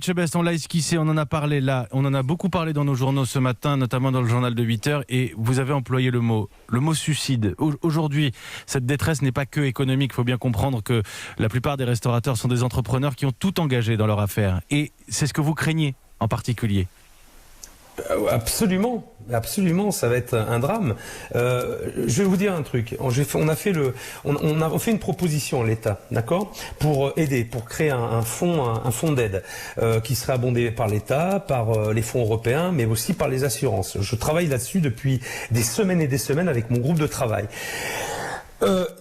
Etchebest, on l'a esquissé, on en a parlé là, on en a beaucoup parlé dans nos journaux ce matin, notamment dans le journal de 8h, et vous avez employé le mot suicide. Aujourd'hui, cette détresse n'est pas que économique, il faut bien comprendre que la plupart des restaurateurs sont des entrepreneurs qui ont tout engagé dans leur affaire, et c'est ce que vous craignez en particulier. Absolument, ça va être un drame. Je vais vous dire un truc. On a fait une proposition à l'État, d'accord, pour aider, pour créer un fonds d'aide qui serait abondé par l'État, par les fonds européens, mais aussi par les assurances. Je travaille là-dessus depuis des semaines et des semaines avec mon groupe de travail.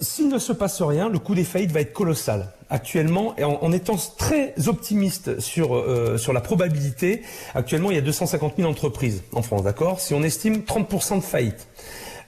S'il ne se passe rien, le coût des faillites va être colossal. Actuellement, et en étant très optimiste sur la probabilité, actuellement il y a 250 000 entreprises en France, d'accord ? Si on estime 30% de faillite,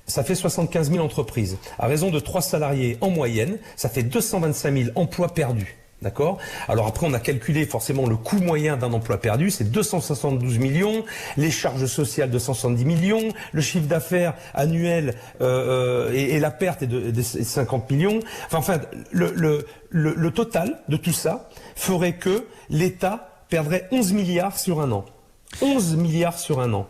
ça fait 75 000 entreprises. À raison de 3 salariés en moyenne, ça fait 225 000 emplois perdus. D'accord ? Alors après, on a calculé forcément le coût moyen d'un emploi perdu, c'est 272 millions, les charges sociales de 170 millions, le chiffre d'affaires annuel et la perte est de 50 millions. Enfin, le total de tout ça ferait que l'État perdrait 11 milliards sur un an. 11 milliards sur un an.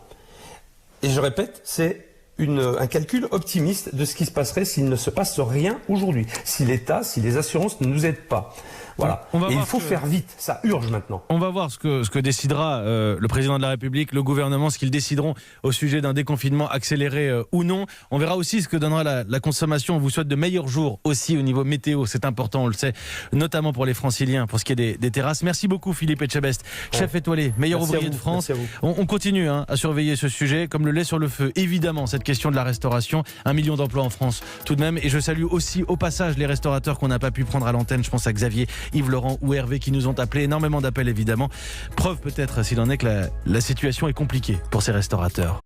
Et je répète, c'est un calcul optimiste de ce qui se passerait s'il ne se passe rien aujourd'hui. Si l'État, si les assurances ne nous aident pas. Voilà. Et il faut faire vite, ça urge maintenant. On va voir ce que décidera le président de la République, le gouvernement, ce qu'ils décideront au sujet d'un déconfinement accéléré ou non. On verra aussi ce que donnera la consommation. On vous souhaite de meilleurs jours aussi au niveau météo, c'est important, on le sait, notamment pour les franciliens, pour ce qui est des terrasses. Merci beaucoup Philippe Etchebest, chef étoilé, meilleur ouvrier de France. On continue à surveiller ce sujet, comme le lait sur le feu, évidemment, cette question de la restauration. 1 million d'emplois en France tout de même. Et je salue aussi au passage les restaurateurs qu'on n'a pas pu prendre à l'antenne. Je pense à Xavier, Yves Laurent ou Hervé qui nous ont appelé, énormément d'appels évidemment. Preuve peut-être s'il en est que la situation est compliquée pour ces restaurateurs.